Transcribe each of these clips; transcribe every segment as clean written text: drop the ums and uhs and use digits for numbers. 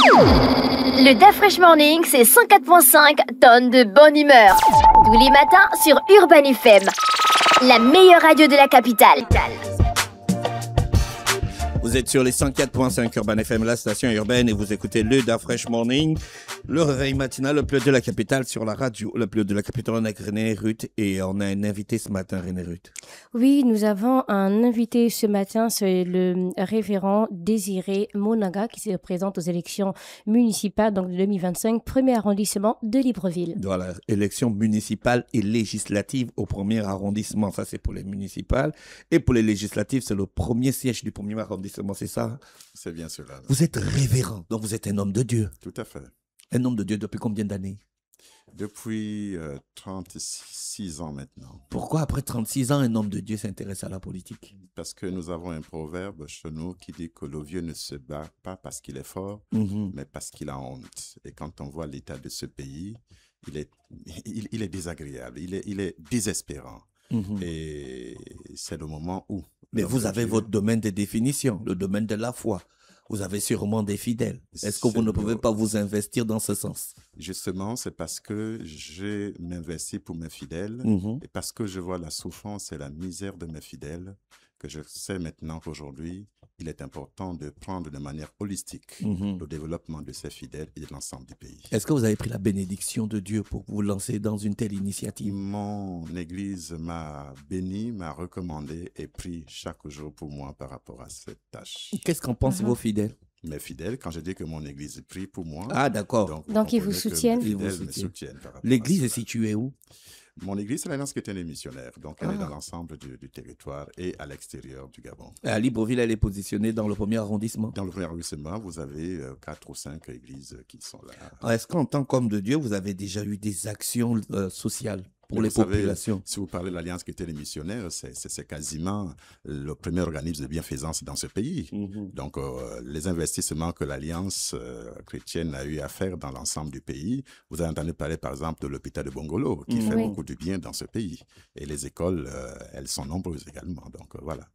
Le DAF Fresh Morning, c'est 104.5 tonnes de bonne humeur. Tous les matins sur Urban FM, la meilleure radio de la capitale. Vous êtes sur les 104.5 Urban FM, la station urbaine, et vous écoutez le DAF Fresh Morning, le réveil matinal, le plus de la capitale sur la radio. Le plus de la capitale, on a René Ruth, et on a un invité ce matin, René Ruth. Oui, nous avons un invité ce matin, c'est le révérend Désiré Monaga, qui se présente aux élections municipales, donc de 2025, premier arrondissement de Libreville. Voilà, élections municipales et législatives au premier arrondissement, ça c'est pour les municipales, et pour les législatives, c'est le premier siège du premier arrondissement. C'est ça? C'est bien cela. Vous êtes révérend, donc vous êtes un homme de Dieu. Tout à fait. Un homme de Dieu depuis combien d'années? Depuis 36 ans maintenant. Pourquoi après 36 ans, un homme de Dieu s'intéresse à la politique? Parce que nous avons un proverbe chez nous qui dit que le vieux ne se bat pas parce qu'il est fort, mais parce qu'il a honte. Et quand on voit l'état de ce pays, il est désagréable, il est désespérant. Et c'est le moment où... Mais vous avez votre domaine de définition, le domaine de la foi. Vous avez sûrement des fidèles. Est-ce que vous ne pouvez pas vous investir dans ce sens? Justement, c'est parce que je m'investis pour mes fidèles et parce que je vois la souffrance et la misère de mes fidèles que je sais maintenant qu'aujourd'hui, il est important de prendre de manière holistique le développement de ces fidèles et de l'ensemble du pays. Est-ce que vous avez pris la bénédiction de Dieu pour vous lancer dans une telle initiative? Mon église m'a béni, m'a recommandé et prie chaque jour pour moi par rapport à cette tâche. Qu'est-ce qu'en pensent vos fidèles? Mes fidèles, quand je dis que mon église prie pour moi... Ah, d'accord. Donc ils vous soutiennent? Ils me soutiennent. L'église est située où? Mon église, c'est l'Alliance chrétienne des missionnaires. Donc, elle est dans l'ensemble du territoire et à l'extérieur du Gabon. À Libreville, elle est positionnée dans le premier arrondissement. Dans le premier arrondissement, vous avez 4 ou 5 églises qui sont là. Est-ce qu'en tant qu'homme de Dieu, vous avez déjà eu des actions sociales pour les populations? Si vous parlez de l'Alliance chrétienne des missionnaires, c'est quasiment le premier organisme de bienfaisance dans ce pays. Donc, les investissements que l'Alliance chrétienne a eu à faire dans l'ensemble du pays, vous avez entendu parler par exemple de l'hôpital de Bongolo, qui fait beaucoup de bien dans ce pays. Et les écoles, elles sont nombreuses également. Donc, voilà.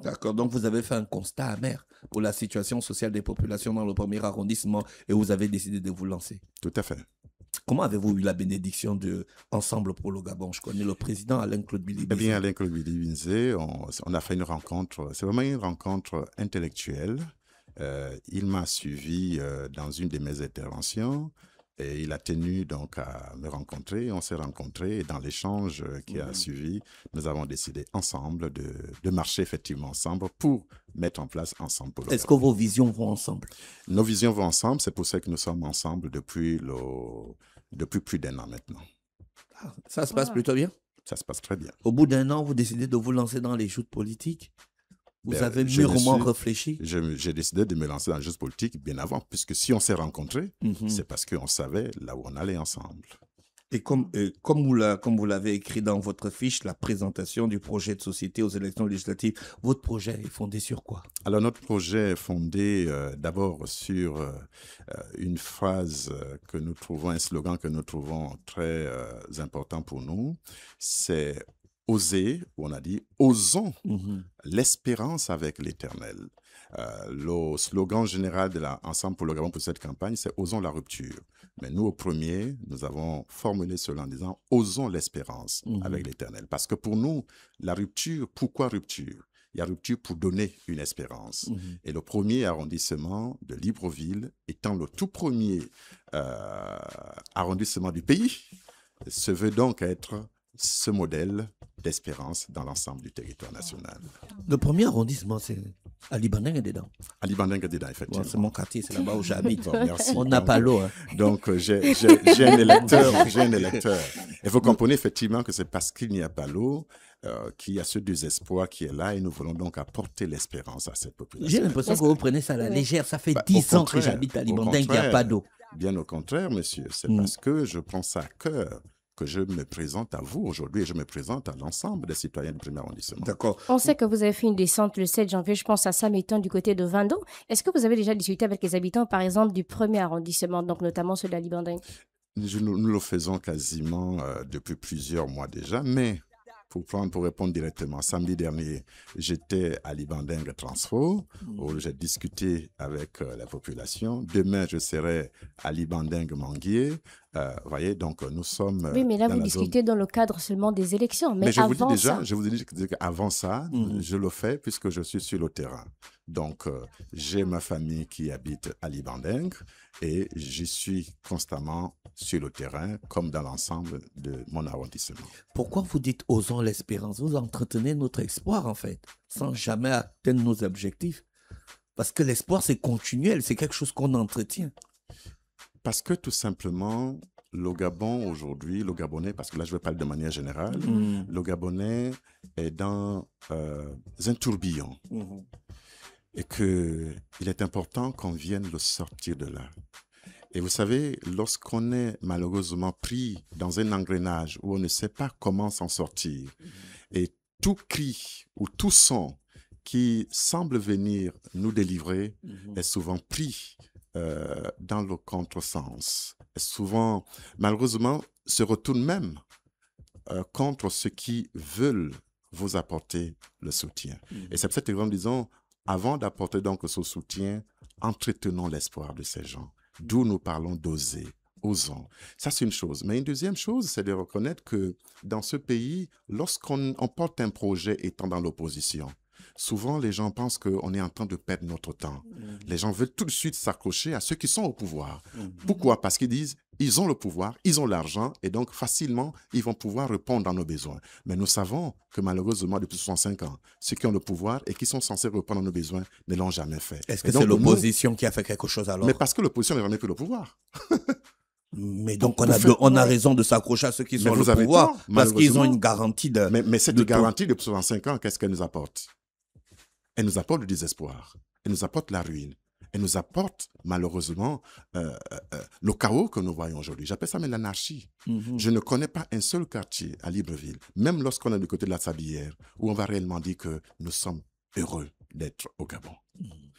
D'accord, donc vous avez fait un constat amer pour la situation sociale des populations dans le premier arrondissement et vous avez décidé de vous lancer. Tout à fait. Comment avez-vous eu la bénédiction de Ensemble pour le Gabon? Je connais le président Alain-Claude Bilibizé. Eh bien, Alain-Claude Bilibizé, on a fait une rencontre, c'est vraiment une rencontre intellectuelle. Il m'a suivi dans une de mes interventions et il a tenu donc à me rencontrer. On s'est rencontrés et dans l'échange qui a suivi, nous avons décidé ensemble de marcher effectivement ensemble pour mettre en place Ensemble pour le Gabon. Est-ce que vos visions vont ensemble? Nos visions vont ensemble, c'est pour ça que nous sommes ensemble depuis plus d'1 an maintenant. Ah, ça se passe plutôt bien? Ça se passe très bien. Au bout d'1 an, vous décidez de vous lancer dans les joutes politiques? Vous avez mûrement réfléchi? J'ai décidé de me lancer dans le jeu politique bien avant, puisque si on s'est rencontrés, c'est parce qu'on savait là où on allait ensemble. Et comme vous l'avez écrit dans votre fiche, la présentation du projet de société aux élections législatives, votre projet est fondé sur quoi? Alors, notre projet est fondé d'abord sur une phrase que nous trouvons, un slogan que nous trouvons très important pour nous, c'est oser, où on a dit osons l'espérance avec l'Éternel. Le slogan général de l'Ensemble pour le Gabon pour cette campagne, c'est osons la rupture. Mais nous, au premier, nous avons formulé cela en disant osons l'espérance avec l'Éternel. Parce que pour nous, la rupture, pourquoi rupture? Il y a rupture pour donner une espérance. Et le premier arrondissement de Libreville, étant le tout premier arrondissement du pays, se veut donc être ce modèle d'espérance dans l'ensemble du territoire national. Le premier arrondissement, c'est à Libaneng dedans. À Libaneng dedans, effectivement. Bon, c'est mon quartier, c'est là-bas où j'habite. Bon, merci. On n'a pas l'eau. Hein. Donc, j'ai un électeur. Et vous comprenez effectivement que c'est parce qu'il n'y a pas l'eau qu'il y a ce désespoir qui est là et nous voulons donc apporter l'espérance à cette population. J'ai l'impression que vous prenez ça à la légère. Ça fait 10 ans que j'habite à Libaneng, il n'y a pas d'eau. Bien au contraire, monsieur. C'est parce que je prends ça à cœur que je me présente à vous aujourd'hui et je me présente à l'ensemble des citoyens du premier arrondissement. D'accord. On sait que vous avez fait une descente le 7 janvier, je pense à Samétan du côté de Vando. Est-ce que vous avez déjà discuté avec les habitants, par exemple, du premier arrondissement, donc notamment ceux de la Libaneng? Nous le faisons quasiment depuis plusieurs mois déjà, mais pour répondre directement, samedi dernier, j'étais à Libanding Transfo, où j'ai discuté avec la population. Demain, je serai à Libanding Manguier. Voyez, donc nous sommes. Oui, mais là, dans vous la discutez dans le cadre seulement des élections. Mais je vous dis avant déjà, ça... je vous ai dit qu'avant ça, je le fais puisque je suis sur le terrain. Donc, j'ai ma famille qui habite à Libanding et j'y suis constamment sur le terrain, comme dans l'ensemble de mon arrondissement. Pourquoi vous dites osons l'espérance? Vous entretenez notre espoir, en fait, sans jamais atteindre nos objectifs. Parce que l'espoir, c'est continuel, c'est quelque chose qu'on entretient. Parce que tout simplement, le Gabon aujourd'hui, le Gabonais, parce que là je vais parler de manière générale, le Gabonais est dans un tourbillon et qu'il est important qu'on vienne le sortir de là. Et vous savez, lorsqu'on est malheureusement pris dans un engrenage où on ne sait pas comment s'en sortir, et tout cri ou tout son qui semble venir nous délivrer est souvent pris dans le contresens. Et souvent, malheureusement, se retourne même contre ceux qui veulent vous apporter le soutien. Et c'est pour cette raison, disons, avant d'apporter donc ce soutien, entretenons l'espoir de ces gens. D'où nous parlons d'oser. Osons. Ça, c'est une chose. Mais une deuxième chose, c'est de reconnaître que dans ce pays, lorsqu'on porte un projet étant dans l'opposition, souvent, les gens pensent qu'on est en train de perdre notre temps. Les gens veulent tout de suite s'accrocher à ceux qui sont au pouvoir. Pourquoi? Parce qu'ils disent, ils ont le pouvoir, ils ont l'argent, et donc facilement, ils vont pouvoir répondre à nos besoins. Mais nous savons que malheureusement, depuis 65 ans, ceux qui ont le pouvoir et qui sont censés répondre à nos besoins ne l'ont jamais fait. Est-ce que c'est l'opposition qui a fait quelque chose alors? Mais parce que l'opposition n'a jamais pris le pouvoir. Mais donc, on a raison de s'accrocher à ceux qui sont au pouvoir, parce qu'ils ont une garantie de... Mais cette garantie de 65 ans, qu'est-ce qu'elle nous apporte? Elle nous apporte le désespoir, elle nous apporte la ruine, elle nous apporte malheureusement le chaos que nous voyons aujourd'hui. J'appelle ça l'anarchie. Je ne connais pas un seul quartier à Libreville, même lorsqu'on est du côté de la Sablière, où on va réellement dire que nous sommes heureux d'être au Gabon.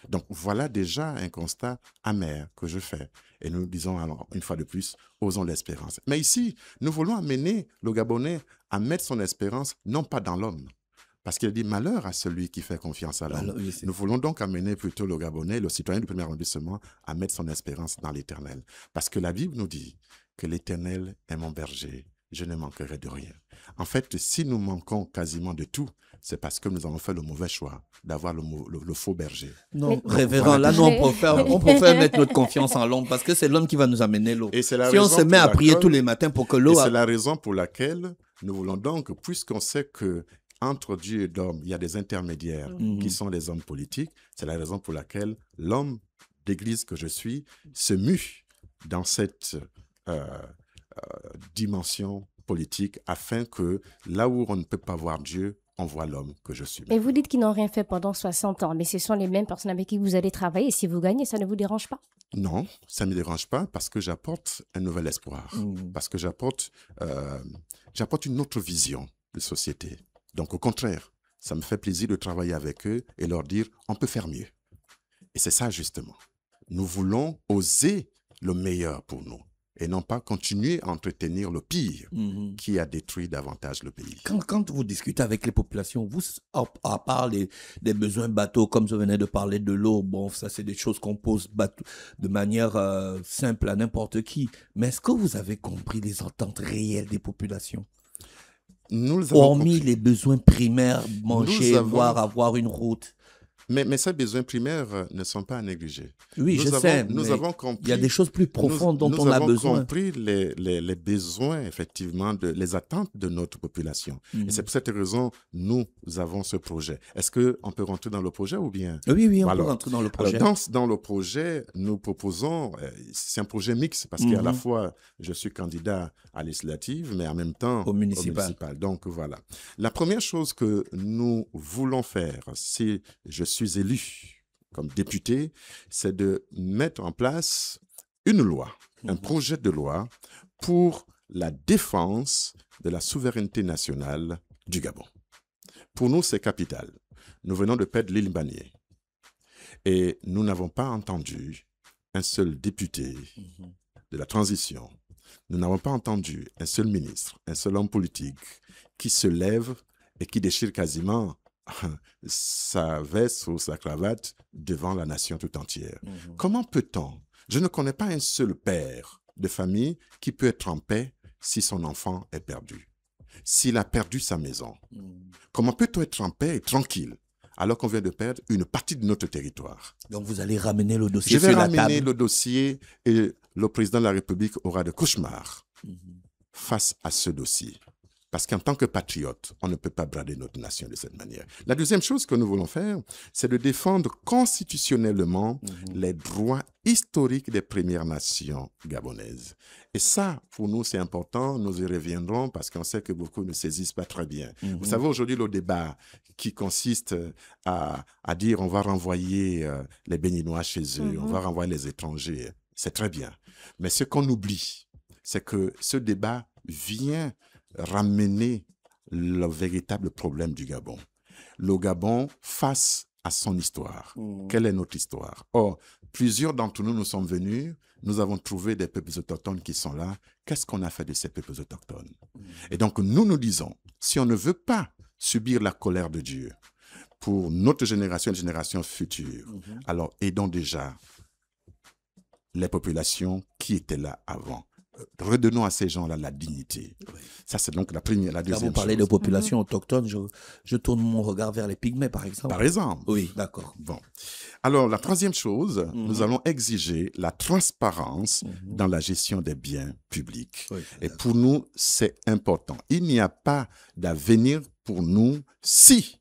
Donc voilà déjà un constat amer que je fais. Et nous disons alors, une fois de plus, osons l'espérance. Mais ici, nous voulons amener le Gabonais à mettre son espérance non pas dans l'homme, parce qu'il dit malheur à celui qui fait confiance à l'homme. Nous voulons donc amener plutôt le Gabonais, le citoyen du premier arrondissement, à mettre son espérance dans l'Éternel. Parce que la Bible nous dit que l'Éternel est mon berger, je ne manquerai de rien. En fait, si nous manquons quasiment de tout, c'est parce que nous avons fait le mauvais choix d'avoir le faux berger. Non, révérend, là, nous, on préfère mettre notre confiance en l'homme parce que c'est l'homme qui va nous amener l'eau. Si on se met à prier tous les matins pour que l'eau... C'est la raison pour laquelle nous voulons donc, puisqu'on sait que entre Dieu et l'homme, il y a des intermédiaires qui sont les hommes politiques. C'est la raison pour laquelle l'homme d'église que je suis se mue dans cette dimension politique afin que là où on ne peut pas voir Dieu, on voit l'homme que je suis. Et vous dites qu'ils n'ont rien fait pendant 60 ans, mais ce sont les mêmes personnes avec qui vous allez travailler. Si vous gagnez, ça ne vous dérange pas? Non, ça ne me dérange pas parce que j'apporte un nouvel espoir, parce que j'apporte une autre vision de société. Donc, au contraire, ça me fait plaisir de travailler avec eux et leur dire, on peut faire mieux. Et c'est ça, justement. Nous voulons oser le meilleur pour nous et non pas continuer à entretenir le pire qui a détruit davantage le pays. Quand vous discutez avec les populations, vous, à part des besoins bateaux, comme je venais de parler de l'eau, bon, ça, c'est des choses qu'on pose de manière simple à n'importe qui. Mais est-ce que vous avez compris les attentes réelles des populations? Hormis les besoins primaires, manger, boire, avoir une route. Mais ces besoins primaires ne sont pas à négliger. Oui, je sais. Nous avons compris. Il y a des choses plus profondes dont on a besoin. Nous avons compris les besoins, effectivement, les attentes de notre population. Et c'est pour cette raison nous avons ce projet. Est-ce qu'on peut rentrer dans le projet ou bien? Oui, on peut rentrer dans le projet. Dans le projet, nous proposons, c'est un projet mixte parce qu'à la fois, je suis candidat à législative, mais en même temps au municipal. Donc voilà. La première chose que nous voulons faire, si je suis élu comme député, c'est de mettre en place une loi, un projet de loi pour la défense de la souveraineté nationale du Gabon. Pour nous, c'est capital. Nous venons de perdre l'île Mbanié et nous n'avons pas entendu un seul député de la transition nous n'avons pas entendu un seul ministre, un seul homme politique qui se lève et qui déchire quasiment sa veste ou sa cravate devant la nation tout entière. Comment peut-on? Je ne connais pas un seul père de famille qui peut être en paix si son enfant est perdu, s'il a perdu sa maison. Comment peut-on être en paix et tranquille alors qu'on vient de perdre une partie de notre territoire? Donc vous allez ramener le dossier sur la table. Je vais ramener le dossier et le président de la République aura des cauchemars face à ce dossier. Parce qu'en tant que patriote, on ne peut pas brader notre nation de cette manière. La deuxième chose que nous voulons faire, c'est de défendre constitutionnellement les droits historiques des Premières Nations gabonaises. Et ça, pour nous, c'est important. Nous y reviendrons parce qu'on sait que beaucoup ne saisissent pas très bien. Vous savez, aujourd'hui, le débat qui consiste à dire on va renvoyer les Béninois chez eux, on va renvoyer les étrangers, c'est très bien. Mais ce qu'on oublie, c'est que ce débat vient ramener le véritable problème du Gabon. Le Gabon face à son histoire. Quelle est notre histoire? Or, plusieurs d'entre nous sommes venus, nous avons trouvé des peuples autochtones qui sont là. Qu'est-ce qu'on a fait de ces peuples autochtones? Et donc, nous disons, si on ne veut pas subir la colère de Dieu pour notre génération et les générations futures, alors aidons déjà les populations qui étaient là avant. Redonnons à ces gens-là la dignité. Ça, c'est donc la deuxième chose. Quand vous parlez de population autochtone, je tourne mon regard vers les Pygmées, par exemple. Par exemple. Oui, d'accord. Bon. Alors, la troisième chose, nous allons exiger la transparence dans la gestion des biens publics. Et pour nous, c'est important. Il n'y a pas d'avenir pour nous si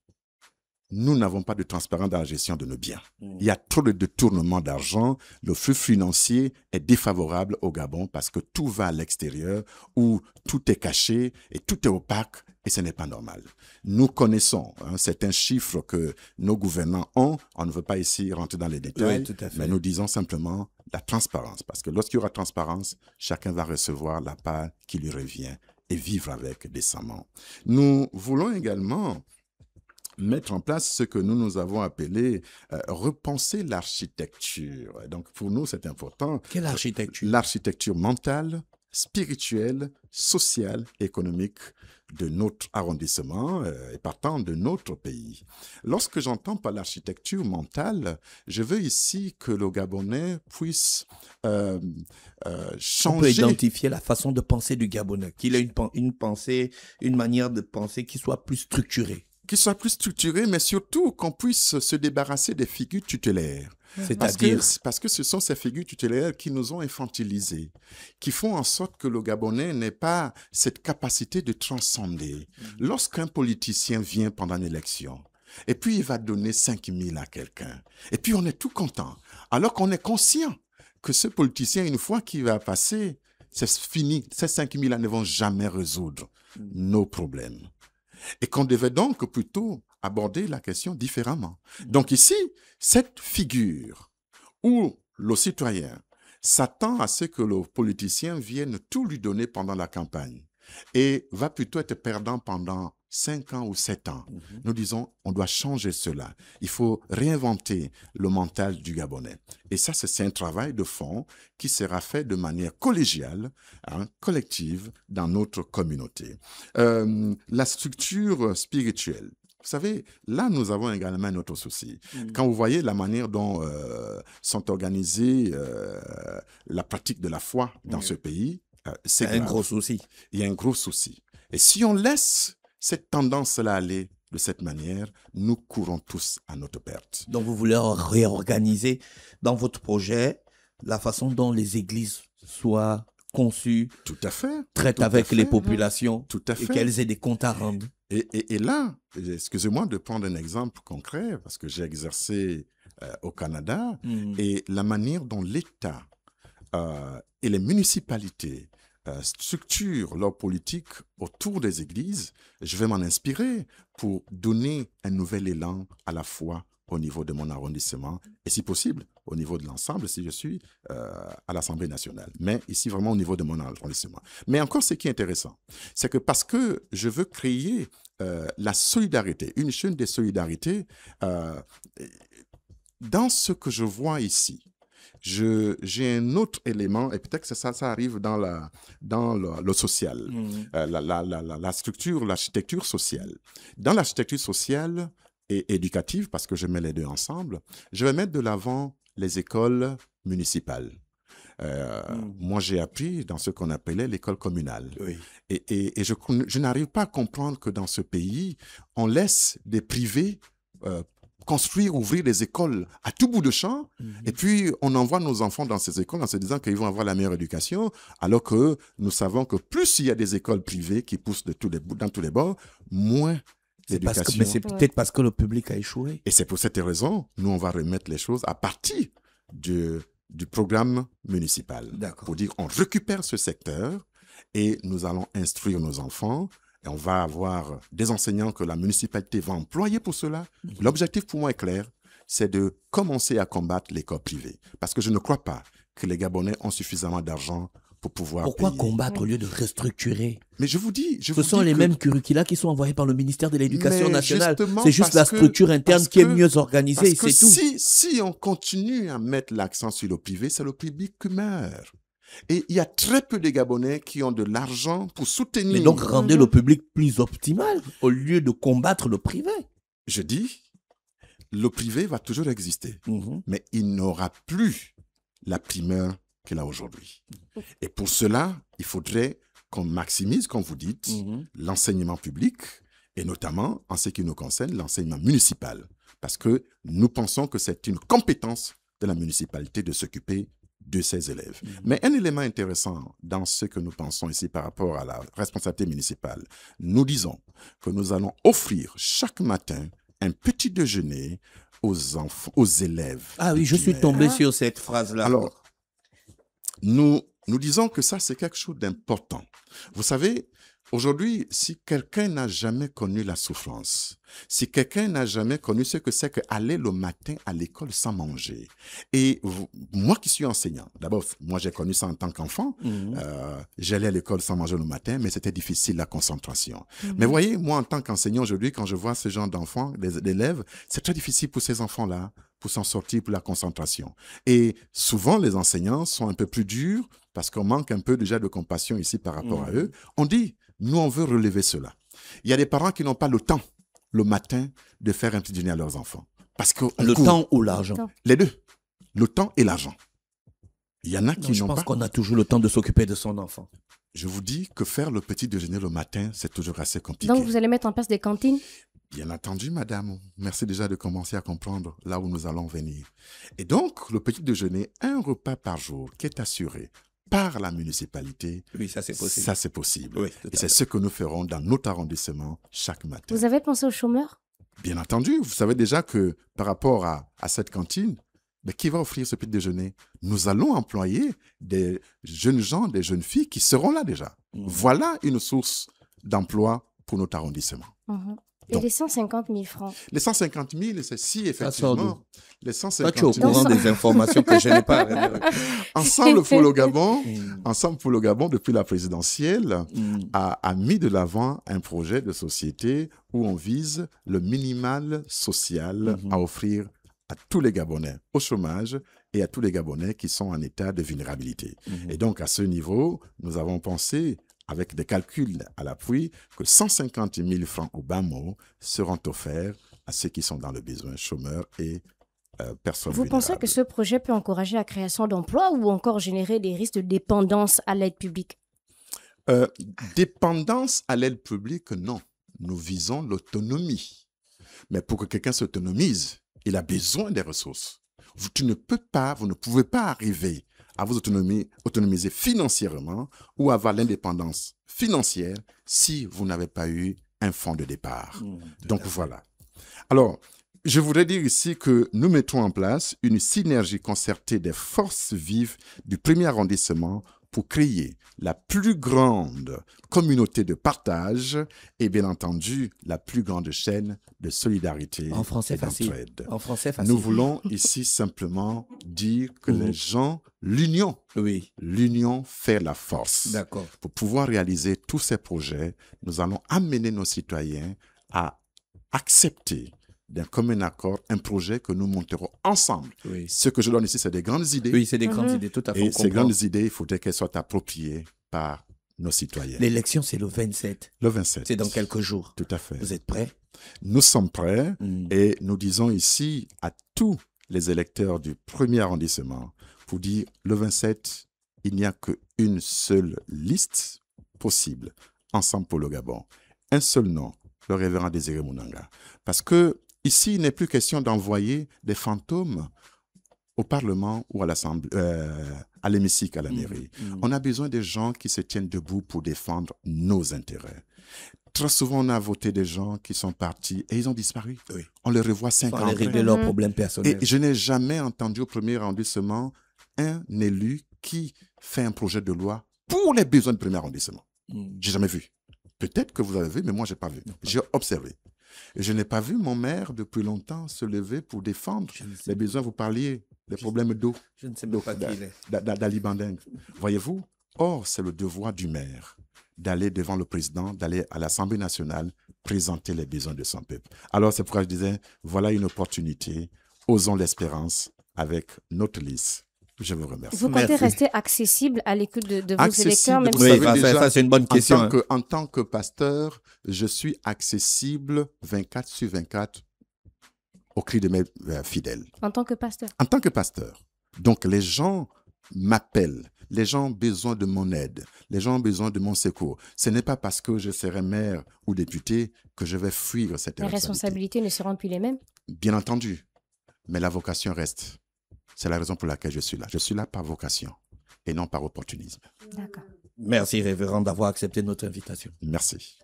nous n'avons pas de transparence dans la gestion de nos biens. Il y a trop de détournement d'argent. Le flux financier est défavorable au Gabon parce que tout va à l'extérieur où tout est caché et tout est opaque et ce n'est pas normal. Nous connaissons certains chiffres que nos gouvernants ont. On ne veut pas ici rentrer dans les détails, mais nous disons simplement la transparence. Parce que lorsqu'il y aura transparence, chacun va recevoir la part qui lui revient et vivre avec décemment. Nous voulons également mettre en place ce que nous avons appelé repenser l'architecture. Donc, pour nous, c'est important. Quelle architecture? L'architecture mentale, spirituelle, sociale, économique de notre arrondissement et partant de notre pays. Lorsque j'entends par l'architecture mentale, je veux ici que le Gabonais puisse changer. On peut identifier la façon de penser du Gabonais, qu'il ait une pensée, une manière de penser qui soit plus structurée. Qui soit plus structuré, mais surtout qu'on puisse se débarrasser des figures tutélaires. C'est-à-dire parce que ce sont ces figures tutélaires qui nous ont infantilisés, qui font en sorte que le Gabonais n'ait pas cette capacité de transcender. Lorsqu'un politicien vient pendant une élection, et puis il va donner 5 000 à quelqu'un, et puis on est tout content, alors qu'on est conscient que ce politicien, une fois qu'il va passer, c'est fini, ces 5 000 ne vont jamais résoudre nos problèmes. Et qu'on devait donc plutôt aborder la question différemment. Donc ici, cette figure où le citoyen s'attend à ce que le politicien vienne tout lui donner pendant la campagne et va plutôt être perdant pendant 5 ans ou 7 ans. Nous disons, on doit changer cela. Il faut réinventer le mental du Gabonais. Et ça, c'est un travail de fond qui sera fait de manière collégiale, collective, dans notre communauté. La structure spirituelle. Vous savez, là, nous avons également un autre souci. Quand vous voyez la manière dont sont organisées la pratique de la foi dans ce pays, c'est un gros souci. Il y a un gros souci. Et si on laisse cette tendance-là aller de cette manière, nous courons tous à notre perte. Donc, vous voulez réorganiser dans votre projet la façon dont les églises soient conçues, tout à fait, traitent avec les populations, tout à fait, et qu'elles aient des comptes à rendre. Et là, excusez-moi de prendre un exemple concret, parce que j'ai exercé au Canada, et la manière dont l'État et les municipalités structurent leur politique autour des églises, je vais m'en inspirer pour donner un nouvel élan à la foi au niveau de mon arrondissement et si possible au niveau de l'ensemble si je suis à l'Assemblée nationale. Mais ici vraiment au niveau de mon arrondissement. Mais encore ce qui est intéressant, c'est que parce que je veux créer la solidarité, une chaîne de solidarité, dans ce que je vois ici, j'ai un autre élément, et peut-être que ça arrive dans le social, la structure, l'architecture sociale. Dans l'architecture sociale et éducative, parce que je mets les deux ensemble, je vais mettre de l'avant les écoles municipales. Moi, j'ai appris dans ce qu'on appelait l'école communale. Oui. Et je n'arrive pas à comprendre que dans ce pays, on laisse des privés construire, ouvrir des écoles à tout bout de champ, et puis on envoie nos enfants dans ces écoles en se disant qu'ils vont avoir la meilleure éducation, alors que nous savons que plus il y a des écoles privées qui poussent dans tous les bords, moins l'éducation. Mais c'est peut-être parce que le public a échoué. Et c'est pour cette raison, nous, on va remettre les choses à partir du programme municipal. Pour dire, on récupère ce secteur et nous allons instruire nos enfants. Et on va avoir des enseignants que la municipalité va employer pour cela. L'objectif pour moi est clair, c'est de commencer à combattre l'école privée. Parce que je ne crois pas que les Gabonais ont suffisamment d'argent pour pouvoir Pourquoi payer. combattre au lieu de restructurer? Mais je vous dis... Ce sont les mêmes curricula qui sont envoyés par le ministère de l'Éducation nationale. C'est juste la structure interne qui est mieux organisée, c'est tout. Si on continue à mettre l'accent sur le privé, c'est le public qui meurt. Et il y a très peu de Gabonais qui ont de l'argent pour soutenir... Mais donc, rendez le public plus optimal au lieu de combattre le privé. Je dis, le privé va toujours exister, mais il n'aura plus la primeur qu'il a aujourd'hui. Et pour cela, il faudrait qu'on maximise, comme vous dites, l'enseignement public, et notamment, en ce qui nous concerne, l'enseignement municipal. Parce que nous pensons que c'est une compétence de la municipalité de s'occuper de ses élèves. Mais un élément intéressant dans ce que nous pensons ici par rapport à la responsabilité municipale, nous disons que nous allons offrir chaque matin un petit déjeuner aux enfants, aux élèves. Ah oui, je suis tombé sur cette phrase-là. Alors, nous disons que ça, c'est quelque chose d'important. Vous savez, aujourd'hui, si quelqu'un n'a jamais connu la souffrance, si quelqu'un n'a jamais connu ce que c'est qu'aller le matin à l'école sans manger, et moi qui suis enseignant, d'abord, moi j'ai connu ça en tant qu'enfant, j'allais à l'école sans manger le matin, mais c'était difficile la concentration. Mais voyez, moi en tant qu'enseignant aujourd'hui, quand je vois ce genre d'enfants, d'élèves, c'est très difficile pour ces enfants-là, pour s'en sortir, pour la concentration. Et souvent, les enseignants sont un peu plus durs, parce qu'on manque un peu déjà de compassion ici par rapport à eux. On dit, nous, on veut relever cela. Il y a des parents qui n'ont pas le temps, le matin, de faire un petit dîner à leurs enfants. Parce que le temps ou l'argent? Les deux. Le temps et l'argent. Il y en a qui n'ont pas... Je pense qu'on a toujours le temps de s'occuper de son enfant. Je vous dis que faire le petit déjeuner le matin, c'est toujours assez compliqué. Donc, vous allez mettre en place des cantines? Bien entendu, madame. Merci déjà de commencer à comprendre là où nous allons venir. Et donc, le petit déjeuner, un repas par jour qui est assuré par la municipalité. Oui, ça c'est possible. Ça c'est possible. Oui, et c'est ce que nous ferons dans notre arrondissement chaque matin. Vous avez pensé aux chômeurs? Bien entendu. Vous savez déjà que par rapport à cette cantine, mais qui va offrir ce petit déjeuner? Nous allons employer des jeunes gens, des jeunes filles qui seront là déjà. Voilà une source d'emploi pour notre arrondissement. Et les 150 000 francs? Les 150 000, c'est si effectivement. Les 150 000. Tu es au courant des informations que je n'ai pas. Ensemble pour le Gabon, depuis la présidentielle, a mis de l'avant un projet de société où on vise le minimal social à offrir à tous les Gabonais au chômage et à tous les Gabonais qui sont en état de vulnérabilité. Et donc, à ce niveau, nous avons pensé, avec des calculs à l'appui, que 150 000 francs au bas mot seront offerts à ceux qui sont dans le besoin, chômeurs et personnes vulnérables. Vous pensez que ce projet peut encourager la création d'emplois ou encore générer des risques de dépendance à l'aide publique? Dépendance à l'aide publique, non. Nous visons l'autonomie. Mais pour que quelqu'un s'autonomise, il a besoin des ressources. Vous ne pouvez pas arriver à vous autonomiser financièrement ou avoir l'indépendance financière si vous n'avez pas eu un fonds de départ. Donc voilà. Alors, je voudrais dire ici que nous mettons en place une synergie concertée des forces vives du premier arrondissement pour créer la plus grande communauté de partage et bien entendu la plus grande chaîne de solidarité en français et d'entraide. En français facile. Nous voulons ici simplement dire que les gens, l'union fait la force. D'accord. Pour pouvoir réaliser tous ces projets, nous allons amener nos citoyens à accepter d'un commun accord, un projet que nous monterons ensemble. Oui. Ce que je donne ici, c'est des grandes idées. Oui, c'est des grandes idées, tout à fait. Et ces grandes idées, il faudrait qu'elles soient appropriées par nos citoyens. L'élection, c'est le 27. Le 27. C'est dans quelques jours. Tout à fait. Vous êtes prêts? Nous sommes prêts et nous disons ici à tous les électeurs du premier arrondissement pour dire le 27, il n'y a qu'une seule liste possible, Ensemble pour le Gabon. Un seul nom, le révérend Désiré Mounanga. Parce que ici, il n'est plus question d'envoyer des fantômes au Parlement ou à l'Assemblée, à l'hémicycle, à la mairie. On a besoin de gens qui se tiennent debout pour défendre nos intérêts. Très souvent, on a voté des gens qui sont partis et ils ont disparu. Oui. On les revoit 5 ans après. Régler leurs problèmes personnels. Et je n'ai jamais entendu au premier arrondissement un élu qui fait un projet de loi pour les besoins du premier arrondissement. J'ai jamais vu. Peut-être que vous avez vu, mais moi, je n'ai pas vu. J'ai observé. Et je n'ai pas vu mon maire depuis longtemps se lever pour défendre les besoins. Vous parliez des problèmes d'eau. Je ne sais même pas qui il est. d'Ali Bandeng. Voyez-vous? Or, c'est le devoir du maire d'aller devant le président, d'aller à l'Assemblée nationale, présenter les besoins de son peuple. Alors, c'est pourquoi je disais, voilà une opportunité, osons l'espérance avec notre liste. Je vous remercie. Vous comptez rester accessible à l'écoute de vos électeurs, même oui, ça c'est une bonne question. En tant que pasteur, je suis accessible 24 sur 24 au cri de mes fidèles. En tant que pasteur? En tant que pasteur. Donc, les gens m'appellent. Les gens ont besoin de mon aide. Les gens ont besoin de mon secours. Ce n'est pas parce que je serai maire ou député que je vais fuir cette responsabilité. Les responsabilités ne seront plus les mêmes? Bien entendu. Mais la vocation reste. C'est la raison pour laquelle je suis là. Je suis là par vocation et non par opportunisme. D'accord. Merci, révérend, d'avoir accepté notre invitation. Merci.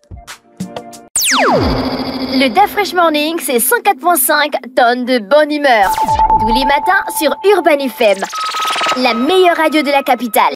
Le DAF Morning, c'est 104.5 tonnes de bonne humeur. Tous les matins sur Urban FM, la meilleure radio de la capitale.